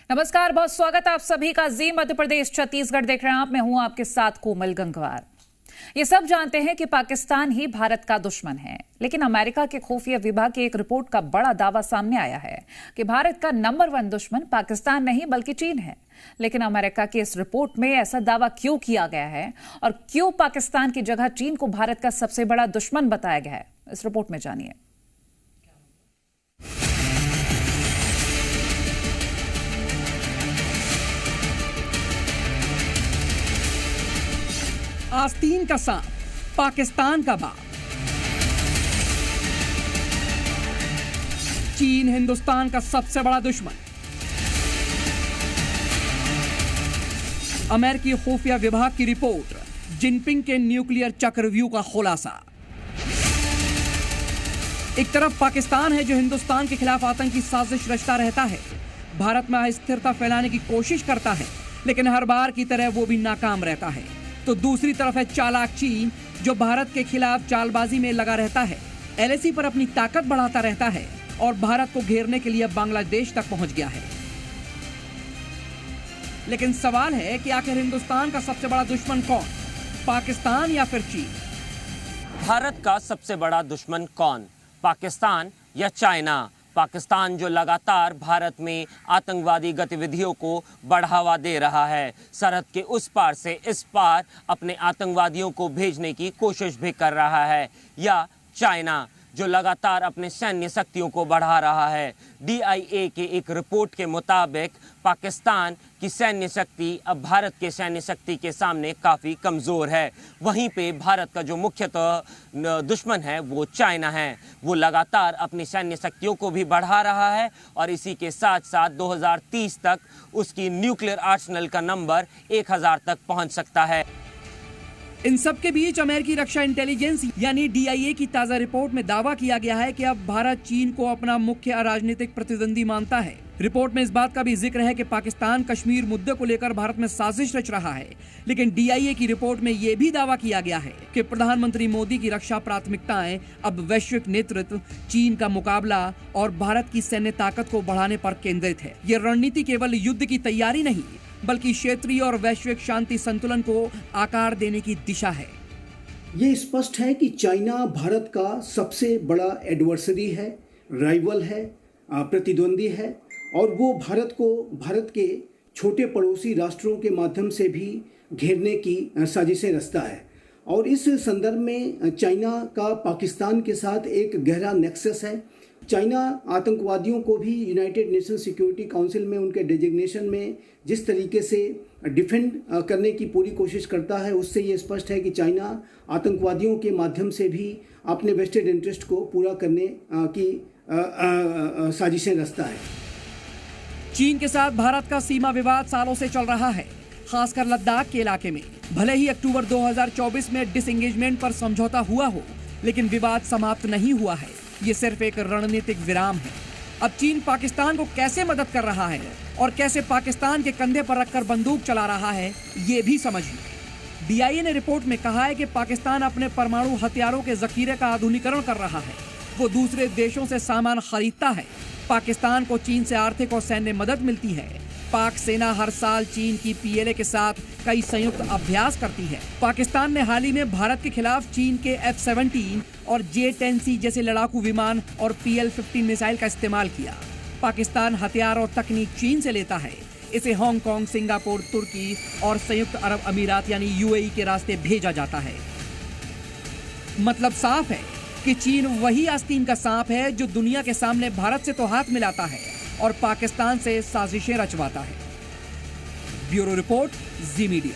नमस्कार, बहुत स्वागत है आप सभी का। जी मध्य प्रदेश छत्तीसगढ़ देख रहे हैं आप। मैं हूं आपके साथ कोमल गंगवार। ये सब जानते हैं कि पाकिस्तान ही भारत का दुश्मन है, लेकिन अमेरिका के खुफिया विभाग की एक रिपोर्ट का बड़ा दावा सामने आया है कि भारत का नंबर 1 दुश्मन पाकिस्तान नहीं बल्कि चीन है। लेकिन अमेरिका की इस रिपोर्ट में ऐसा दावा क्यों किया गया है और क्यों पाकिस्तान की जगह चीन को भारत का सबसे बड़ा दुश्मन बताया गया है, इस रिपोर्ट में जानिए। आस्तीन का सांप, पाकिस्तान का बाप। चीन हिंदुस्तान का सबसे बड़ा दुश्मन। अमेरिकी खुफिया विभाग की रिपोर्ट, जिनपिंग के न्यूक्लियर चक्रव्यूह का खुलासा। एक तरफ पाकिस्तान है जो हिंदुस्तान के खिलाफ आतंकी साजिश रचता रहता है, भारत में अस्थिरता फैलाने की कोशिश करता है, लेकिन हर बार की तरह वो भी नाकाम रहता है। तो दूसरी तरफ है चालाक चीन, जो भारत के खिलाफ चालबाजी में लगा रहता है, एलएसी पर अपनी ताकत बढ़ाता रहता है और भारत को घेरने के लिए बांग्लादेश तक पहुंच गया है। लेकिन सवाल है कि आखिर हिंदुस्तान का सबसे बड़ा दुश्मन कौन, पाकिस्तान या फिर चीन? भारत का सबसे बड़ा दुश्मन कौन, पाकिस्तान या चाइना? पाकिस्तान जो लगातार भारत में आतंकवादी गतिविधियों को बढ़ावा दे रहा है, सरहद के उस पार से इस पार अपने आतंकवादियों को भेजने की कोशिश भी कर रहा है, या चाइना जो लगातार अपने सैन्य शक्तियों को बढ़ा रहा है। DIA की एक रिपोर्ट के मुताबिक पाकिस्तान की सैन्य शक्ति अब भारत के सैन्य शक्ति के सामने काफ़ी कमज़ोर है। वहीं पे भारत का जो मुख्यतः दुश्मन है वो चाइना है। वो लगातार अपनी सैन्य शक्तियों को भी बढ़ा रहा है और इसी के साथ साथ 2030 तक उसकी न्यूक्लियर आर्सेनल का नंबर 1000 तक पहुंच सकता है। इन सब के बीच अमेरिकी रक्षा इंटेलिजेंस यानी DIA की ताजा रिपोर्ट में दावा किया गया है कि अब भारत चीन को अपना मुख्य राजनीतिक प्रतिद्वंदी मानता है। रिपोर्ट में इस बात का भी जिक्र है कि पाकिस्तान कश्मीर मुद्दे को लेकर भारत में साजिश रच रहा है, लेकिन DIA की रिपोर्ट में यह भी दावा किया गया है कि प्रधानमंत्री मोदी की रक्षा प्राथमिकताएं अब वैश्विक नेतृत्व, चीन का मुकाबला और भारत की सैन्य ताकत को बढ़ाने पर केंद्रित है। ये रणनीति केवल युद्ध की तैयारी नहीं बल्कि क्षेत्रीय और वैश्विक शांति संतुलन को आकार देने की दिशा है। ये स्पष्ट है कि चाइना भारत का सबसे बड़ा एडवर्सरी है, राइवल है, प्रतिद्वंदी है और वो भारत के छोटे पड़ोसी राष्ट्रों के माध्यम से भी घेरने की साजिशें रचता है। और इस संदर्भ में चाइना का पाकिस्तान के साथ एक गहरा नेक्सस है। चाइना आतंकवादियों को भी यूनाइटेड नेशन सिक्योरिटी काउंसिल में उनके डेजिग्नेशन में जिस तरीके से डिफेंड करने की पूरी कोशिश करता है, उससे ये स्पष्ट है कि चाइना आतंकवादियों के माध्यम से भी अपने वेस्टेड इंटरेस्ट को पूरा करने की साजिशें रचता है। चीन के साथ भारत का सीमा विवाद सालों से चल रहा है, खासकर लद्दाख के इलाके में। भले ही अक्टूबर 2024 में डिसएंगेजमेंट पर समझौता हुआ हो, लेकिन विवाद समाप्त नहीं हुआ है। ये सिर्फ एक रणनीतिक विराम है। अब चीन पाकिस्तान को कैसे मदद कर रहा है और कैसे पाकिस्तान के कंधे पर रखकर बंदूक चला रहा है, ये भी समझिए। DIA ने रिपोर्ट में कहा है कि पाकिस्तान अपने परमाणु हथियारों के जखीरे का आधुनिकीकरण कर रहा है। वो दूसरे देशों से सामान खरीदता है। पाकिस्तान को चीन से आर्थिक और सैन्य मदद मिलती है। पाक सेना हर साल चीन की PLA के साथ कई संयुक्त अभ्यास करती है। पाकिस्तान ने हाल ही में भारत के खिलाफ चीन के F-17 और J-10C जैसे लड़ाकू विमान और PL-15 मिसाइल का इस्तेमाल किया। पाकिस्तान हथियार और तकनीक चीन से लेता है। इसे हांगकांग, सिंगापुर, तुर्की और संयुक्त अरब अमीरात यानी UAE के रास्ते भेजा जाता है। मतलब साफ है कि चीन वही आस्तीन का सांप है जो दुनिया के सामने भारत से तो हाथ मिलाता है और पाकिस्तान से साजिशें रचवाता है। ब्यूरो रिपोर्ट, जी मीडिया।